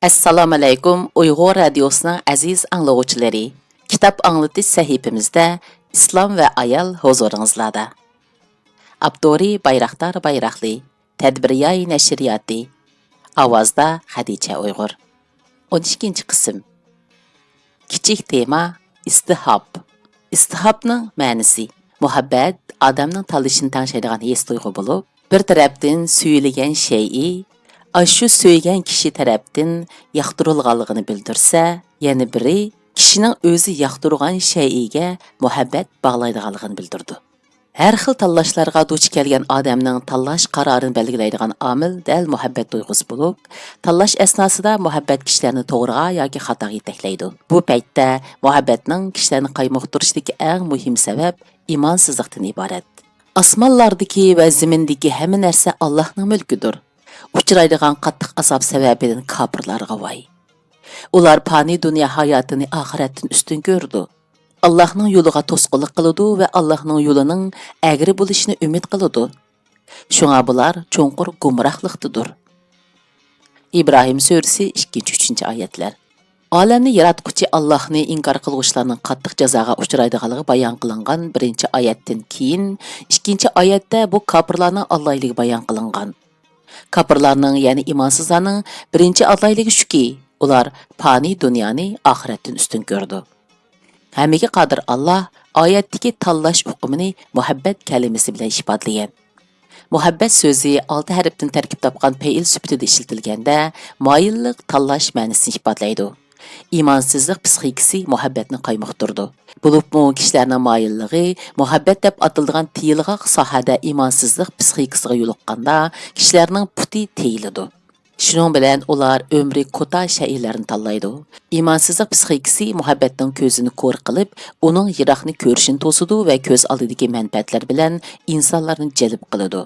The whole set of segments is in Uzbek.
Assalomu alaykum Uyg'ur radiosining aziz anglovchilari. Kitob anglatish sahifamizda Islom va ayol huzuringizlarda. Abdori Bayraktar Bayrakli, Tadbiriyay nashriyati. Ovozda Xadicha Uyg'ur. 12-qism. Kichik tema istihob. Istihobning ma'nosi muhabbat odamning tanlashini tanishadigan his tuyg'u bo'lib, bir tarafdan suyulgan shay'i Aşu söygen kişi tarafdan yaqtırılğanlığını bildirsə, yəni biri kişinin özü yaqtırğan şeyiga muhabbət bağlaydıqanlığını bildirdi. Hər xil tanlashlarga duch kelgan odamning tanlash qarorini belgilaydigan omil dal muhabbət duyğusu bo'lib, tanlash asnosida muhabbət kishilarni to'g'riga yoki xatoga yetaklaydi. Bu paytda muhabbatning kishilarni qaymoqtirishdagi eng muhim sabab imonsizlikdan iborat. Osmonlardagi va zimindagi hamma narsa Allohning mulkidir. Uchraydigan qattiq azob sababidan kafirlarga voy. Ular fani dunyo hayotini oxiratdan ustun ko'rdi. Allohning yo'liga to'sqinlik qiladi va Allohning yo'lining agri bo'lishini umid qiladi. Shunga bular cho'nqur gumrohlikdadir. İbrahim surasi 2-3 oyatlar. Olamni yaratquchi Allohni inkor qiluvchilarning qattiq jazoga uchraydiganligi bayon qilingan 1-oyatdan keyin 2-oyatda bu kafirlarning Allohligi bayon qilingan. Kafirlarning, ya'ni imonsizlarning birinchi adlayligi shuki, ular fani dunyoni oxiratdan ustun ko'rdi. Hammaga qodir Alloh oyatdagi tanlash hukmini muhabbat kalimasi bilan ifodalagan. Muhabbat so'zi 6 harfdan tarkib topgan fe'il sifatida ishlatilganda, moyillik tanlash ma'nosini ifodalaydi. İmansizlik psixikasi muhabbatni qaymoqtirdi. Bulubmu kishilarning moyilligi muhabbat deb atilgan tiyilg'oq sohada imonsizlik psixikasiga yo'liqqanda kishilarning puti teyiladi. Shuning bilan ular umri kota shaylarni tanlaydi. İmansizlik psixikasi muhabbatning ko'zini ko'r qilib, uning yiroqni ko'rishini to'sidi va ko'z oldidagi manfaatlar bilan insonlarni jalb qiladi.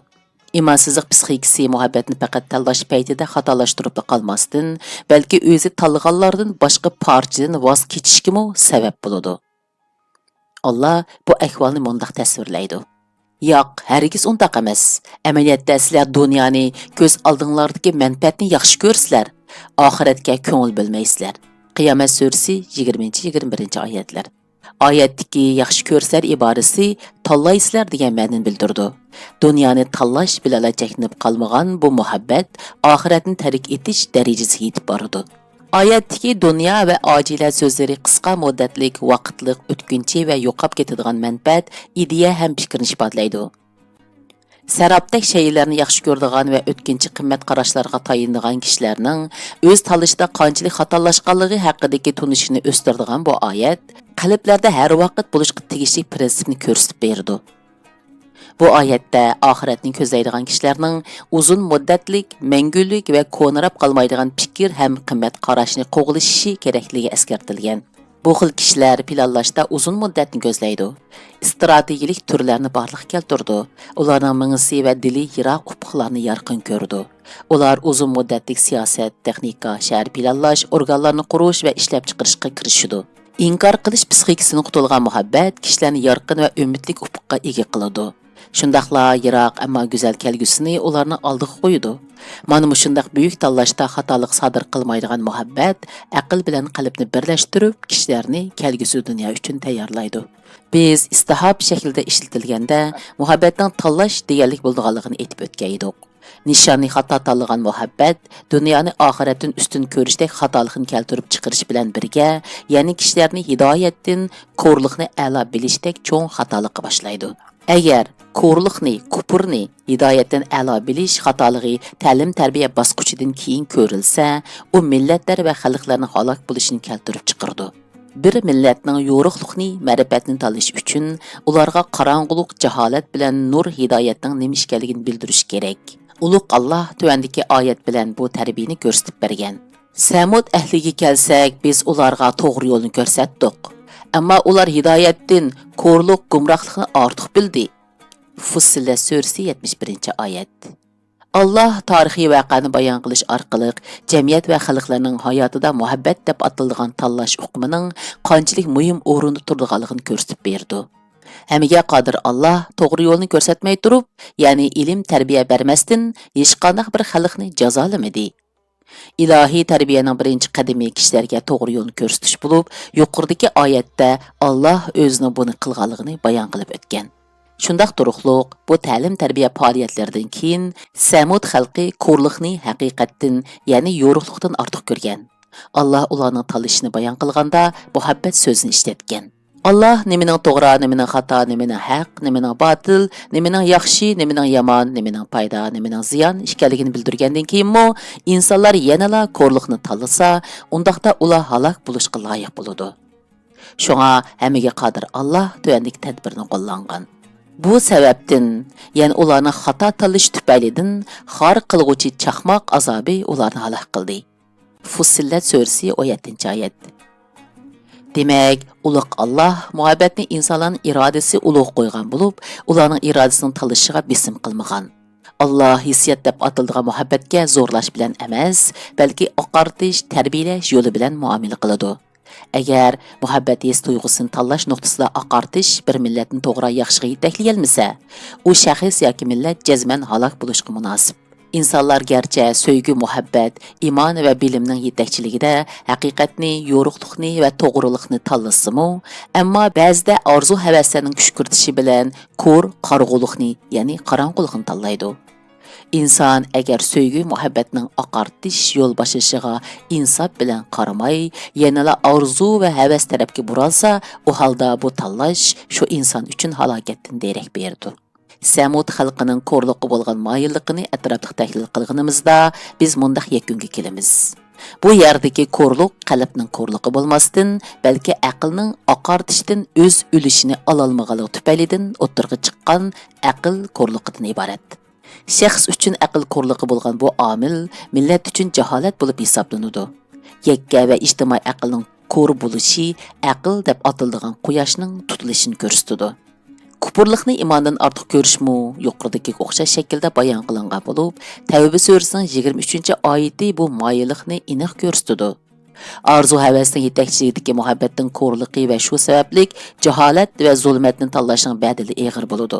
İmansizlik psixikasi muhabbatni faqat tanlash paytida xatolashtirib qolmasdan, balki o'zi tanlaganlardan boshqa parchadan voz kechishga sabab bo'ladi. Allah bu ahvolni mundaq tasvirlaydi. Yo'q, hargiz undaq emas. Amaliyotda sizlar dunyoni ko'z oldinglardagi manfaatni yaxshi ko'rsizlar, oxiratga ko'ngil bilmaysizlar. Qiyomat surasi 20-21 oyatlar. Oyatdagi yaxshi ko'rsizlar iborasi tanlaysizlar degan ma'noni bildirdi. Dunyoni tanlash bilan cheknib qolmagan bu muhabbat oxiratni tark etish darajasiga yetib boradi. Oyatdagi dunyo va ojila so'zlari qisqa muddatlik, vaqtlik, o'tkinchi va yo'qolib ketadigan manfaat, ideya ham fikrni ifodalaydi. Sarabdek shaylarni yaxshi ko'radigan va o'tkinchi qimmat qarashlarga tayinadigan kishilarning o'z tanlashida qanchalik xatolashganligi haqidagi tunishini o'stiradigan bu oyat qalblarda har vaqt bo'lishga tegishli prinsipni ko'rsatib berdi. Bu oyatda oxiratni ko'zlaydigan kishilarning uzun muddatlik, mangulik va ko'nirab qolmaydigan fikr ham qimmat qarashni qo'g'ilishi kerakligi eskartilgan. Bu xil kishilar planlashda uzun muddatni ko'zlaydi. Strategik turlarni barliqqa keltirdi. Ularning mingisi va dili yiroq ufuqlarni yorqin ko'rdi. Ular uzun muddatlik siyosat, texnika, shahar planlash, organlarni qurish va ishlab chiqarishga kirishdi. İnkar qilish psixikasini qutilgan muhabbat kishilarni yorqin va umidlik ufuqqa ega qiladi. Shundaqla yiroq ammo go'zal kelgusini ularni oldiga qo'ydi. Mana shundaq buyuk tanlashda xatolik sodir qilmaydigan muhabbat aql bilan qalbni birlashtirib, kishilarni kelgusi dunyo uchun tayyorlaydi. Biz istihob shaklida ishlatilganda muhabbatning tanlash deganlik bo'lganligini aytib o'tgaydik. Nishonni xato tanlagan muhabbat dunyoni oxiratdan ustun ko'rishdek xatolikni keltirib chiqarish bilan birga, ya'ni kishilarni hidoyatdan ko'rlikni a'lo bilishdek cho'ng xatolikka boshlaydi. Agar ko'rlikni, kupurni hidoyatdan a'lo bilish xatoligi ta'lim-tarbiya bosqichidan keyin ko'rilsa, u millatlar va xalqlarning halok bo'lishini keltirib chiqardi. Bir millatning yo'riqlikni, ma'rifatni tanlash uchun ularga qorong'ulik, jaholat bilan nur hidoyatning nima ekanligini bildirish kerak. Ulug' Alloh tuvandagi oyat bilan bu tarbiyani ko'rsatib bergan. Samud ahliga kelsak, biz ularga to'g'ri yo'lni ko'rsatdik. Ammo ular hidoyatdan ko'rlik, gumrohlikni ortiq bildi. Fussilat surasi 71-oyat. Allah tarixiy voqeani bayon qilish orqali jamiyat va xalqlarning hayotida muhabbat deb atalgan tanlash hukmining qanchalik muhim o'rinda turganligini ko'rsatib berdi. Hammaga qodir Allah to'g'ri yo'lni ko'rsatmay turib, ya'ni ilm tarbiya bermasdan hech qanday bir xalqni jazolamadi. İlahi tərbiyyənin birinci qədimi kişilərə doğru yolunu göstəriş olub, yuqoridagi oyatda Allah özünün bunu qılğanlığını bayon qilib o'tgan. Shundaq turuqluq bu ta'lim-tərbiyə fəaliyyətlerindən keyin Samud xalqi ko'rliqni haqiqatdan, ya'ni yo'ruqlikdan ortiq ko'rgan. Allah ularning tanlashini bayon qilganda muhabbat so'zini ishlatgan. Allah nimaning to'g'ri, nimaning xato, nimaning haq, nimaning botil, nimaning yaxshi, nimaning yomon, nimaning foyda, nimaning ziyon ekanligini bildirgandan keyinmi, insonlar yanala ko'rliqni tanlasa, undaqda ular halok bo'lishga loyiq bo'ladi. Shunga hammaga qodir Allah tuyandik tadbirni qo'llangan. Bu sababdan, ya'ni ularning xato tanlash tufaylidan xor qilg'uvchi chaqmoq azobi ularni halok qildi. Fussilat surasi 17-oyat. Demak, ulug' Allah muhabbatni insonlarning irodasi ulug' qo'ygan bo'lib, ularning irodasining tanlashiga besim qilmagan. Allah hissiyat deb atiladigan muhabbatga zo'rlash bilan emas, balki oqartish, tarbiyalash yo'li bilan muomala qiladi. Agar muhabbat his tuyg'usini tanlash nuqtasida oqartish bir millatni to'g'ri yaxshiga yetaklayolmasa, u shaxs yoki millat jazman halok bo'lishga munosib. İnsanlar gerçi söygü, muhabbet, iman ve bilimning yetakchiligida haqiqatni, yo'ruqlikni ve to'g'riliqni tanlasimi, ammo ba'zida orzu havaslarning kuch kiritishi bilan ko'r, qarg'uliqni, ya'ni qorong'ulikni tanlaydi. İnsan agar söygü, muhabbatning oqartish yo'l boshlashiga insof bilan qaramay, yanala orzu ve havas tarafga buralsa, u holda bu tanlash shu inson uchun halokatdan derak berdi. Samud xalqining ko'rliqi bo'lgan moyilligini atrofli tahlil qilganimizda biz mundaq yakunga kelamiz. Bu yerdagi ko'rliq qalbning ko'rliqi bo'lmasdan, balki aqlning oqartishdan o'z ulushini ololmaganligi tufaylidan o'tirg'i chiqqan aql ko'rliqidan iborat. Shaxs uchun aql ko'rliqi bo'lgan bu omil millat uchun jaholat bo'lib hisoblanadi. Yakka va ijtimoiy aqlning ko'r bo'lishi aql deb atiladigan quyoshning tutilishini ko'rsatadi. Kupurliqni imondan ortiq ko'rishmi yuqoridagi o'xshash shaklda bayon qilingan bo'lib, Tavba surasining 23-oyati bu moyillikni aniq ko'rsatadi. Arzu havasning yetakchiligidagi muhabbatning ko'rliqi va shu sababli jaholat va zulmatni tanlashning badili og'ir bo'ladi.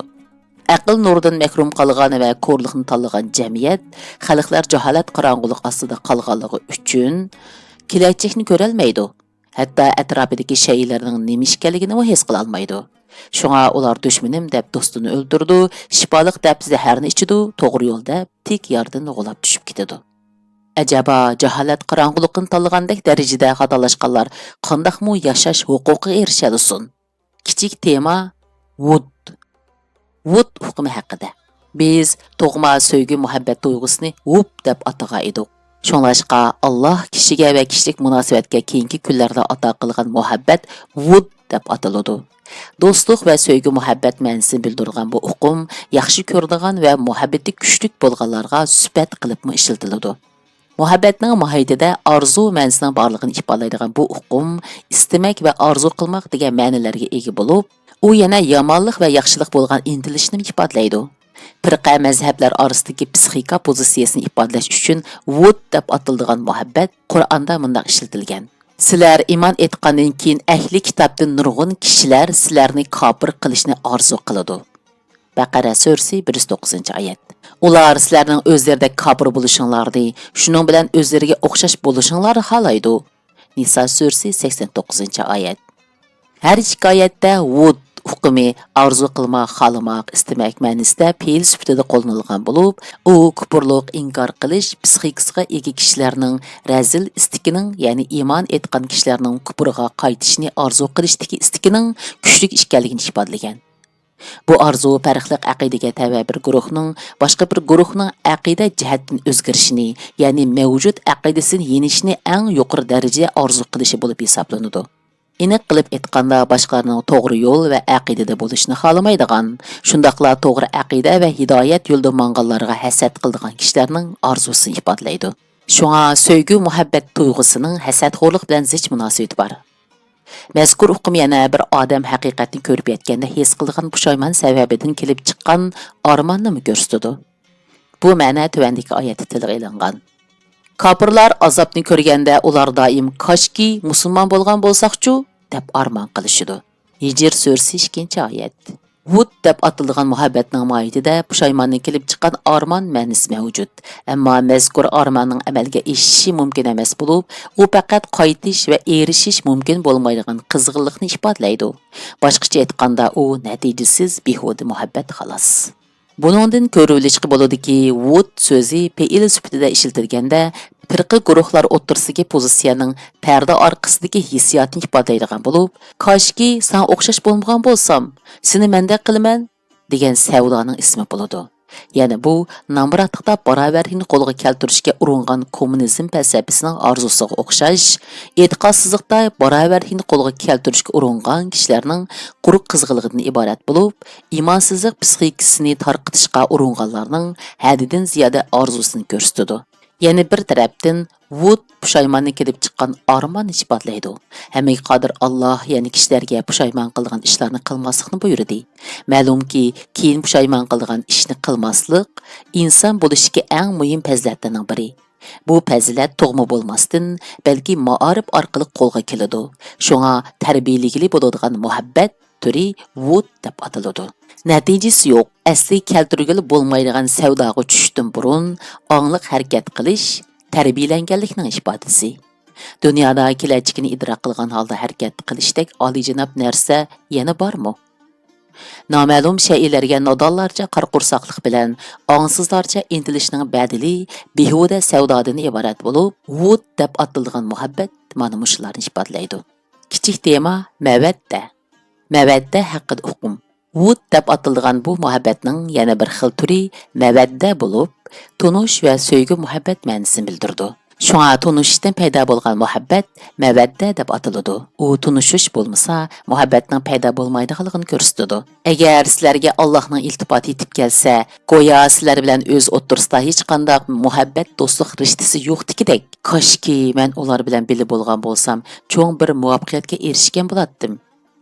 Aql nuridan mahrum qolgan va ko'rliqni tanlagan jamiyat xalqlar jaholat qorong'ulik ostida qolganligi uchun kelajakni ko'ra olmaydi. Hatto atrofidagi shaylarning nima ekanligini his qila olmaydi. Şuna ular düşmenim deb dostunu öldürdü, şifalık deb zaharni içidi, to'g'ri yo'l deb tik yardan g'ulab tushib ketadi. Acaba jaholat qorong'ulikni tanlagandek darajada xatolashganlar qandaqmi yashash huquqiga erishadisin? Kichik tema Wood hukmi haqida. Biz tug'ma sevgi muhabbat tuyg'usini Wood deb atagan edik. Şunlaşqa Allah kishiga va kishilik munosabatga keyingi kunlarda ato qilgan muhabbat Wood deb ataladi. Dostluq ve sevgi muhabbet ma'nosini bildirgan bu uqum yaxshi ko'radigan va muhabbati kuchli bo'lganlarga sifat qilibmi ishlatiladi. Muhabbatning mohiyatida arzu ma'nosining borligini ifodalaydigan bu uqum istamak va arzu qilmoq degan ma'nolarga ega bo'lib, u yana yomonlik va yaxshilik bo'lgan intilishni ifodalaydi. Firqa mazhablar orasidagi psixika pozitsiyasini ifodalash uchun Wood deb atiladigan muhabbat Qur'onda mundaq ishlatilgan. Sizlar iman etgandan keyin ahli kitobdan nurg'un kishilar sizlarni kofir qilishni orzu qiladi. Baqara surasi 109-oyat. Ular sizlarning o'zlarida kofir bo'lishinglarni, shuning bilan o'zlariga o'xshash bo'lishinglarni xohlaydi. Nisa surasi 89-oyat. Har ikki oyatda Wood hukmi arzu qilmoq, xohlamoq, istamak ma'nosida fe'l sifatida qo'llanilgan bo'lib, u kufrlik, inkor qilish psixikasiga ega kishilarning razil istikining, ya'ni iymon etgan kishilarning kufrga qaytishni arzu qilishdagi istikining kuchli ekanligini ifodalagan. Bu arzu farqli aqidaga tava bir guruhning boshqa bir guruhning aqida jihatdan o'zgarishini, ya'ni mavjud aqidasini yenishni eng yuqori darajada arzu qilishi bo'lib hisoblanadi. Aniq qilib aytganda boshqalarning to'g'ri yo'l va aqidada bo'lishni xohlamaydigan, shundaqla to'g'ri aqida va hidoyat yo'lida manganlarga hasad qiladigan kishilarning orzusini ifodalaydi. Shunga sevgi muhabbat tuyg'usining hasadxo'rlik bilan zich munosabati bor. Mazkur hukm yana bir odam haqiqatni ko'rib yetganda his qilgan pushaymon sababidan kelib chiqqan armonni ko'rsatadi. Bu ma'no tuvandagi oyatda tilga ilingan. Kafirlar azobni ko'rganda ular doim koshki musulmon bo'lgan bo'lsaqchu deb armon qilishidi. Hijr surasi 2-oyat. Wood deb atilgan muhabbatning mohiyatida pushaymondan kelib chiqqan armon ma'nosi mavjud. Ammo mazkur armonning amalga oshishi mumkin emas bo'lib, u faqat qaytish va erishish mumkin bo'lmaydigan qizg'inlikni ifodalaydi. Boshqacha aytganda, u natijasiz behuda muhabbat xolos. Buningdan ko'rilishiga bo'ladiki, Wood so'zi fe'il sifatida ishlatilganda firqa guruhlar o'rtasidagi pozitsiyaning parda orqasidagi hissiyotni ifodalaydigan bo'lib, "Koshki sen o'xshash bo'lmagan bo'lsam, seni menda qilaman" degan savdoning ismi bo'ladi. Ya'ni bu namratlikda barobarlikni qo'lga keltirishga uringan kommunizm falsafasining orzusiga o'xshash, e'tiqodsizlikda barobarlikni qo'lga keltirishga uringan kishilarning quruq qizg'inligidan iborat bo'lib, imonsizlik psixikasini tarqitishga uringanlarning haddidan ziyoda orzusini ko'rsatadi. Yana bir tarafdan Wood pushaymondan kelib chiqqan armon isbotlaydi. Hammaga qodir Alloh yana kishilarga pushaymon qilgan ishlarni qilmaslikni buyurdi. Ma'lumki, keyin pushaymon qilgan ishni qilmaslik inson bo'lishiga eng muhim fazilatlarning biri. Bu fazilat tug'ma bo'lmasdan, balki ma'arif orqali qo'lga keladi. Shunga tarbiyaligili bo'ladigan muhabbat turi Wood deb ataladi. Natijasi yo'q, asli keltirgili bo'lmaydigan savdoga tushishdan burun ongliq harakat qilish tarbiyalanganlikning ifodasi. Dunyoda kelajagini idrok qilgan holda harakat qilishdek oliyjanob narsa yana bormi? Noma'lum shaylarga nodonlarcha qarqursoqlik bilan ongsizlarcha intilishning badili behuda savdodan iborat bo'lib, Wood deb atilgan muhabbat mana shularni ifodalaydi. Kichik tema mawadda. Mawadda haqida o'qim. Wood deb atilgan bu muhabbatning yana bir xil turi mawadda bo'lib, tunish va sevgi muhabbat ma'nosini bildirdi. Shunga tunishdan paydo bo'lgan muhabbat mawadda deb atiladi. U tunishish bo'lmasa, muhabbatning paydo bo'lmaydiganligini ko'rsatadi. Agar sizlarga Allohning iltifoti yetib kelsa, go'yo sizlar bilan o'z o'rtasida hech qanday muhabbat, do'stlik rishtasi yo'qdikidek, koshki men ular bilan birga bo'lgan bo'lsam, cho'ng bir muvaffaqiyatga erishgan bo'lardim.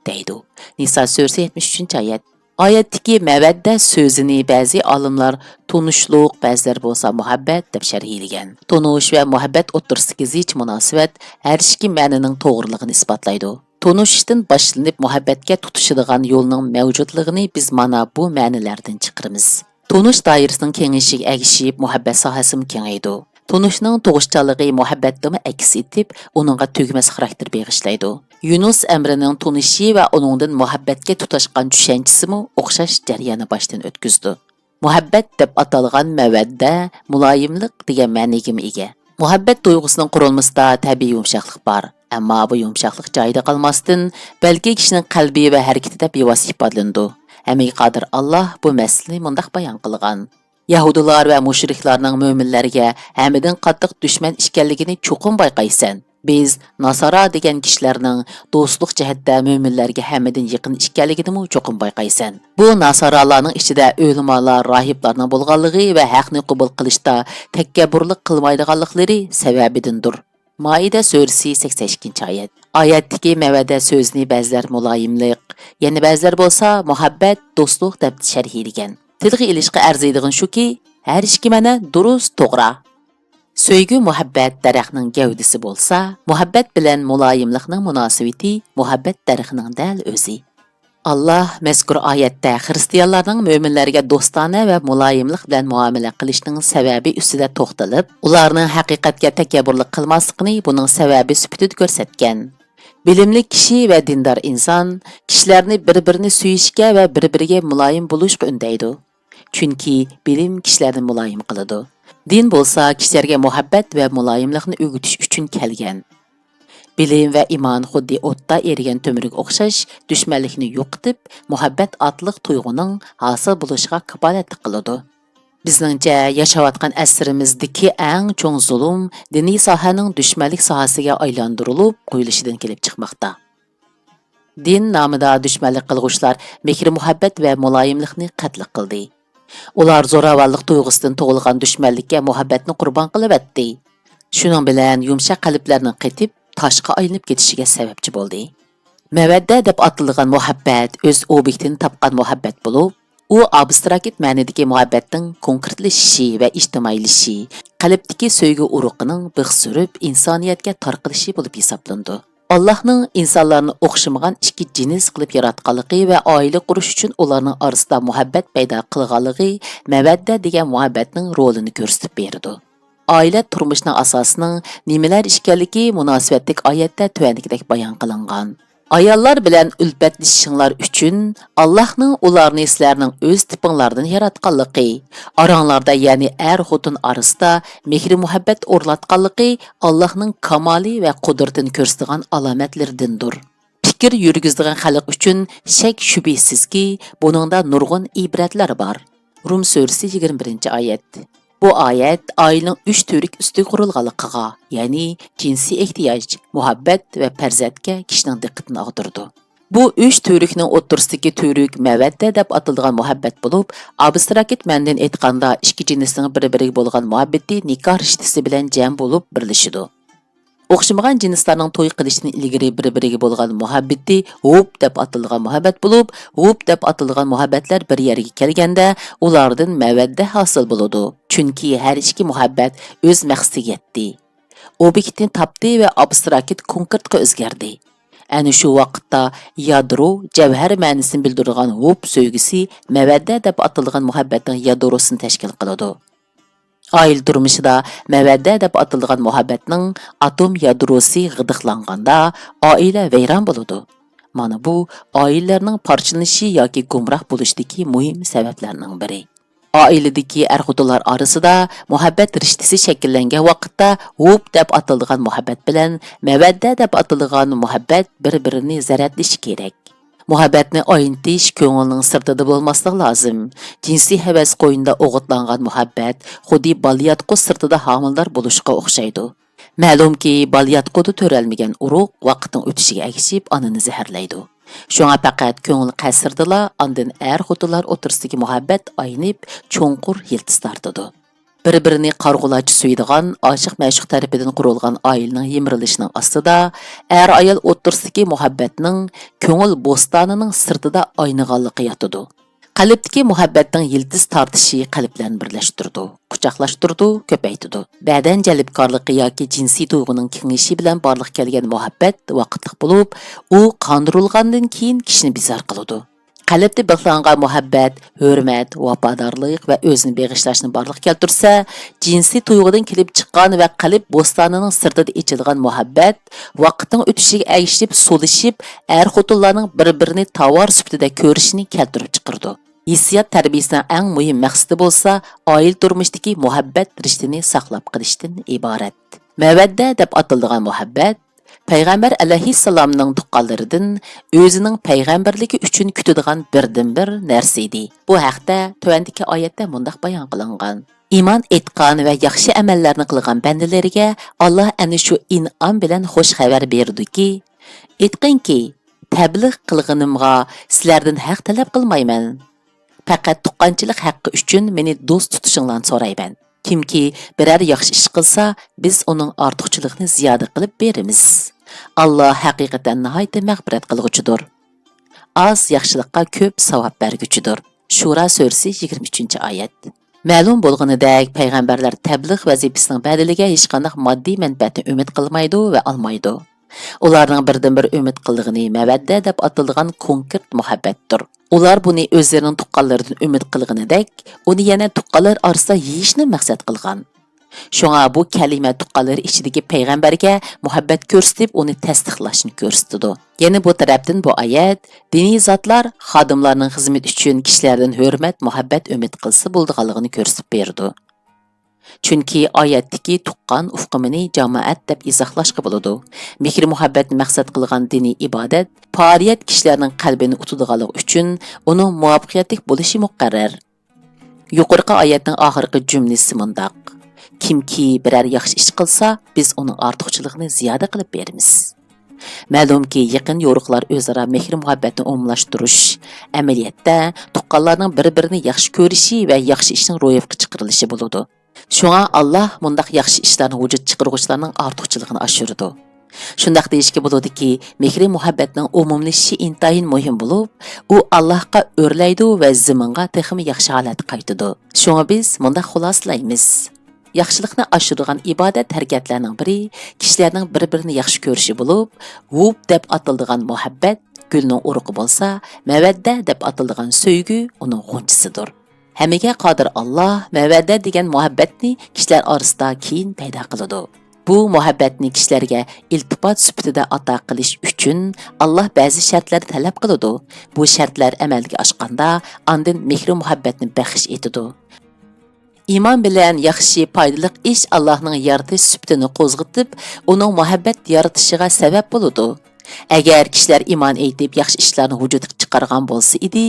deydi. Nisa surasi 73-oyat. Oyatdagi mawadda so'zini ba'zi olimlar tunishliq, ba'zilar bo'lsa muhabbat deb sharhlagan. Tunish va muhabbat o'rtasidagi zich munosabat har ikki ma'noning to'g'riligini isbotlaydi. Tunishdan boshlanib muhabbatga tutishadigan yo'lning mavjudligini biz mana bu ma'nolardan chiqaramiz. Tunish doirasining kengayishiga ergishib muhabbat sohasi kengaydi. Tunishning tug'ishchanligi muhabbatni aks etib, uningga tugmas xarakter bag'ishlaydi. Yunus Emre'ning tunishi va uningdan muhabbatga tutashgan tushanchisimi o'xshash jarayonni boshdan o'tkazdi. Muhabbat deb atalgan mawadda muloyimlik degan ma'noga ega. Muhabbat tuyg'usining qurilmasida tabiiy yumshoqlik bor, ammo bu yumshoqlik joyida qolmasdan, balki kishining qalbi va harakatida bevosita ifodalandi. Hammaga qodir Alloh bu masalani mundaq bayon qilgan. Yahudilar va mushriklarning mo'minlarga hammadan qattiq dushman ekanligini cho'qim bayqaysan. Biz Nasara degan kishilarning do'stlik jihatda mo'minlarga hammadan yaqin ekanligini cho'qim bayqaysan. Bu Nasaralarning ichida o'limalar, rohiblarning bo'lganligi va haqni qabul qilishda takabburlik qilmaydiganliklari sababidandir. Maida surasi 82-oyat. Oyatdagi mawadda so'zini ba'zilar muloyimlik, yana ba'zilar bo'lsa muhabbat, do'stlik deb sharhlagan. Tilga ilishga arziydigan shuki, har ikki ma'no durust, to'g'ri. Sevgi muhabbat daraxtning gavdisi bo'lsa, muhabbat bilan muloyimlikning munosabati muhabbat daraxtining dal o'zi. Alloh mazkur oyatda xristianlarning mo'minlarga do'stona va muloyimlik bilan muomala qilishning sababi ustida to'xtalib, ularning haqiqatga takabburlik qilmasligini buning sababi sifatida ko'rsatgan. Bilimli kishi va dindor inson kishilarni bir-birini suyishga va bir-biriga muloyim bo'lishga undaydi. Chunki bilim kishilarni muloyim qiladi. Din bo'lsa kishilarga muhabbat va muloyimlikni o'rgatish uchun kelgan. Bilim va iymon xuddi o'tda erigan to'mirga o'xshash dushmanlikni yo'qotib, muhabbat otliq tuyg'uning hosil bo'lishiga kafolat qiladi. Bizningcha yashayotgan asrimizdagi eng cho'ng zulm diniy sohaning dushmanlik sohasiga aylantirilib qo'yilishidan kelib chiqmoqda. Din nomida dushmanlik qilg'uvchilar mehr muhabbat va muloyimlikni qatl qildi. Ular zo'ravonlik tuyg'usidan tug'ilgan dushmanlikka muhabbatni qurbon qilib etdi. Shuning bilan yumshoq qalblarning qetib, toshga aylanib ketishiga sababchi bo'ldi. Mawadda deb atilgan muhabbat o'z obyektini topgan muhabbat bo'lib, u abstrakt ma'nodagi muhabbatning konkretlashishi va ijtimoiylashishi, qalbdagi sevgi uruqining big' surib insoniyatga tarqalishi bo'lib hisoblandi. Allohning insonlarni o'xshamagan ikki jins qilib yaratganligi va oila qurish uchun ularning orasida muhabbat paydo qilganligi mawadda degan muhabbatning rolini ko'rsatib berdi. Oila turmushning asosining nimalar ekanligi munosabatlik oyatda tuvandagidek bayon qilingan. Ayollar bilan ulfatlaşishinglar uchun Allohning ularni sizlarning o'z tipinglardan yaratganligi, oranglarda ya'ni er-xotin orasida mehr muhabbat o'rlatganligi Allohning kamoli va qudratini ko'rsatgan alomatlardandir. Fikr yurgizadigan xalq uchun shak shubhisizki, buningda nurg'un ibratlar bor. Rum surasi 21-oyat. Bu ayet ailenin 3 türük üstü kurulğanlıqıga, yani cinsi ehtiyaj, muhabbet ve perzatga kişinin diqqatini ağdırdı. Bu 3 türükning o'ttirsidagi türük mawadda deb atilgan muhabbet bulup, abstrakit ma'nodan aytganda ikki jinsning bir-biriga bo'lgan muhabbati nikoh rishtasi bilan jam bo'lib birlashidi. O'xshamagan jinslarning to'y qilishini ilgari bir-biriga bo'lgan muhabbati hub deb atilgan muhabbat bo'lib, hub deb atilgan muhabbatlar bir yerga kelganda ulardan mawadda hosil bo'ladi. Chunki har ikki muhabbat o'z maqsadiga yetdi. Obyektni topdi va abstrakt konkretga o'zgardi. Ana shu vaqtda yadro javhar ma'nosini bildirgan hub sevgisi mawadda deb atilgan muhabbatning yadrosini tashkil qiladi. Oila turmushida mawadda deb atilgan muhabbatning atom yadrosi g'idiqlanganda oila vayron bo'ladi. Mana bu oilalarning parchalanishi yoki gumroh bo'lishidagi muhim sabablarning biri. Oiladagi er-xotinlar orasida muhabbat rishtasi shakllangan vaqtda hub deb atilgan muhabbat bilan mawadda deb atilgan muhabbat bir-birini zaratlashi kerak. Muhabbatni oyntish ko'ngilning sirtida bo'lmasligi lozim. Jinsiy havas qo'yinda o'g'itlangan muhabbat xuddi balyatqu sirtida homildor bo'lishga o'xshaydi. Ma'lumki, balyatquda to'ralmagan urug' vaqtning o'tishiga agishib, onani zaharlaydi. Shunga faqat ko'ngil qasrdila, ondan er-xotinlar o'tirsidagi muhabbat aynib, cho'nqur yiltiz tortadi. Bir-birini qarg'ulachi suydigan, oshiq ma'shuq tarafidan qurilgan oilaning yimrilishining ostida er-ayol o'tirsidagi muhabbatning ko'ngil bo'stonining sirtida oynag'anligi yotadi. Qalbdagi muhabbatning yildiz tortishi qalblarni birlashtirdi, quchoqlashtirdi, ko'paytirdi. Badan jalbkorligi yoki jinsiy tuyg'uning kengishi bilan borliq kelgan muhabbat vaqtliq bo'lib, u qondirilgandan keyin kishini bezor qiladi. Qalbda bog'langan muhabbat, hurmat, vafodorlik va o'zini beg'ishlashni borliq keltirsa, jinsiy tuyg'udan kelib chiqqan va qalb bo'stonining sirtida ichilgan muhabbat vaqtning o'tishiga agishib, so'lishib, er-xotinlarning bir-birini tovar sifatida ko'rishini keltirib chiqardi. Hissiyot tarbiyasining eng muhim maqsadi bo'lsa, oila turmushdagi muhabbat rishtini saqlab qolishdan iborat. Mawadda deb atilgan muhabbat Payg'ambar alayhissalomning tuqqanlaridan o'zining payg'ambarligi uchun kutadigan birdan-bir narsa edi. Bu haqda tuvandagi oyatda mundaq bayon qilingan. Iymon etgan va yaxshi amallarni qilgan bandalariga Alloh ana shu in'om bilan xush xabar berdiki, aytqinki, tabliğ qilganimga sizlardan haq talab qilmayman. Faqat tuqqanchilik haqqi uchun meni do'st tutishinglarni so'rayman. Kimki biror yaxshi ish qilsa, biz uning ortiqchiligini ziyoda qilib beramiz. Allah haqiqatan nihoyatda mag'firat qilguchidir. Az yaxshilikqa ko'p savob berguchidir. Shura surasi 23-oyat. Ma'lum bo'lganidek, payg'ambarlar tabliğ vazifasining badaliga hech qanday moddiy manfaatni umid qilmaydi va olmaydi. Ularning birdan-bir umid qildig'ini mawadda deb atilgan konkret muhabbatdir. Ular buni o'zlarining tuqqanlaridan umid qilganidek, uni yana tuqqanlar orasida yeyishni maqsad qilgan. Shunga bu kalima tuqqanlar ichidagi payg'ambarga muhabbat ko'rsatib, uni tasdiqlashni ko'rsatdi. Yana bu tarafdan bu oyat diniy zotlar xodimlarning xizmat uchun kishilardan hurmat, muhabbat umid qilsa bo'lganligini ko'rsatib berdi. Chunki oyatdagi tuqqan ufqimini jamoat deb izohlashga bo'ladi. Mehr muhabbatni maqsad qilgan diniy ibodat faoliyat kishilarning qalbini utadiganligi uchun uning muvaffaqiyatli bo'lishi muqarrar. Yuqorqi oyatning oxirgi jumlasi mundaq: Kimki biror yaxshi ish qilsa, biz uning ortiqchiligini ziyoda qilib beramiz. Ma'lumki, yaqin yo'riqlar o'zaro mehr muhabbatni umumlashtirish, amaliyotda tuqqanlarning bir-birini yaxshi ko'rishi va yaxshi ishning ro'yobga chiqarilishi bo'ladi. Shunga Alloh mundaq yaxshi ishlarni vujud chiqaruvchilarning ortiqchiligini oshirdi. Shundaq deyishga bo'ladiki, mehr muhabbatning umumlashishi intayin muhim bo'lib, u Allohga o'rlaydi va zaminga texmi yaxshi holat qaytadi. Shunga biz mundaq xulosalaymiz. yaxshilikni oshirgan ibodat harakatlarning biri kishilarning bir-birini yaxshi ko'rishi bo'lib, hub deb atiladigan muhabbat gulning uruqi bo'lsa, mawadda deb atiladigan so'ygi uning g'unchisidir. Hammaga qodir Alloh mawadda degan muhabbatni kishilar orasida keyin paydo qiladi. Bu muhabbatni kishilarga iltifot sifatida ato qilish uchun Alloh ba'zi shartlar talab qiladi. Bu shartlar amalga oshganda ondan mehr muhabbatni baxsh etadi. İman bilan yaxshi foydali ish Allohning yaratish sifatini qo'zg'itib, uning muhabbat yaratishiga sabab bo'ladi. Agar kishilar iymon etib yaxshi ishlarni vujudga chiqargan bo'lsa edi,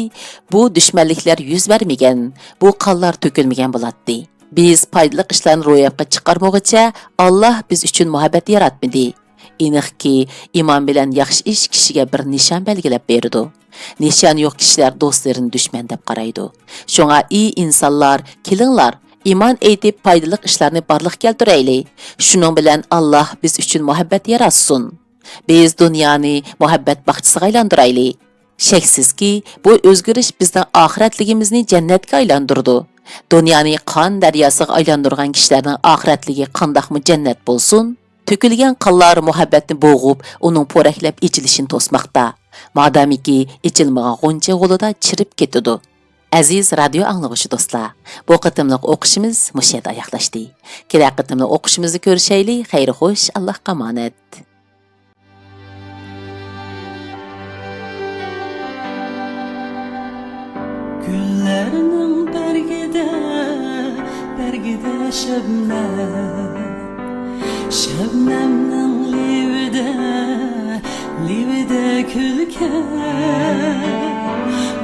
bu dushmanliklar yuz bermagan, bu qonlar to'kilmagan bo'ladi. Biz foydali ishlarni ro'yobga chiqarmoqcha Alloh biz uchun muhabbat yaratmadi. Aniqki, iymon bilan yaxshi ish kishiga bir nishon belgilab berdi. Nishon yo'q kishilar do'stlarini dushman deb qaraydi. Shunga ey insonlar, kelinglar, iymon etib foydali ishlarni barliq keltiraylik. Shuning bilan Alloh biz uchun muhabbat yaratsin. Biz dunyoni muhabbat baxchisiga aylantiraylik. Shaksizki, bu o'zgarish bizning oxiratligimizni jannatga aylantirdi. Dunyoni qon daryosiga aylantirgan kishilarning oxiratligi qandoqmi jannat bo'lsin? To'kilgan qonlar muhabbatni bo'g'ib, uning po'raklab ichilishini to'smoqda. Madamiki ichilmagan g'uncha g'olida chirib ketadi. Aziz radio anglag'uchi do'stlar, bu qitimliq o'qishimiz mushayda oyoqlashdi. Kelar qitimliq o'qishimizni ko'rishaylik. Xayr xo'sh, Allohga omonat. Güllerinin bergide şebnem, şebnemnin livide külke.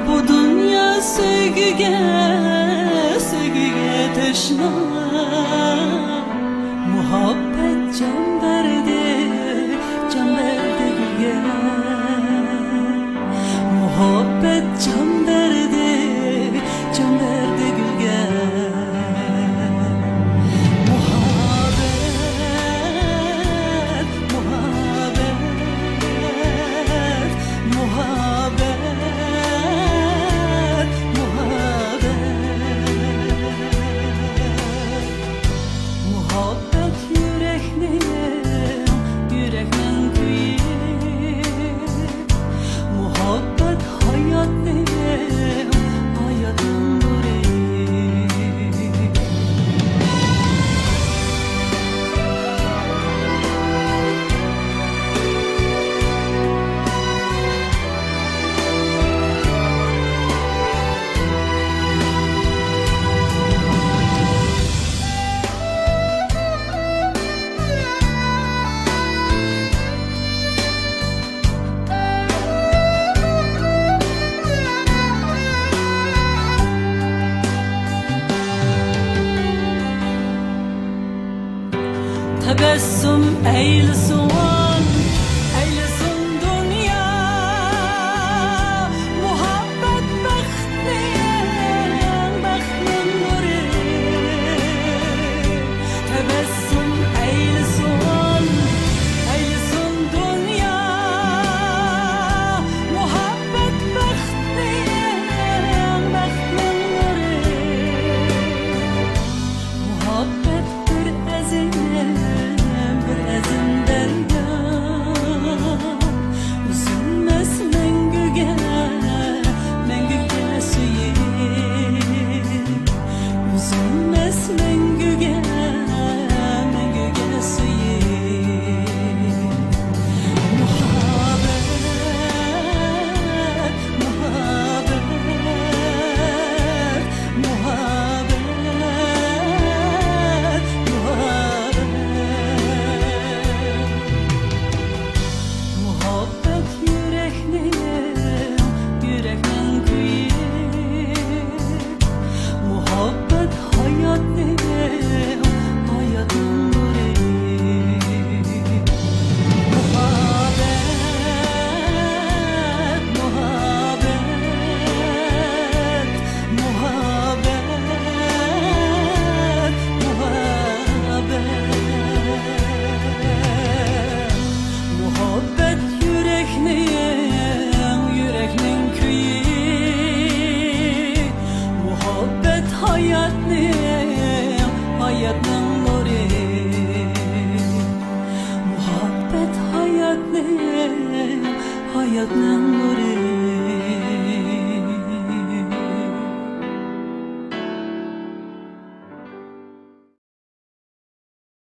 Bu dünya sevgige teşna, muhabbet can verdi gülge. Muhabbet can verdi gülge. Muhabbet yüreknin kuyuyor. Muhabbet hayatın nuru. Tebessüm eylesin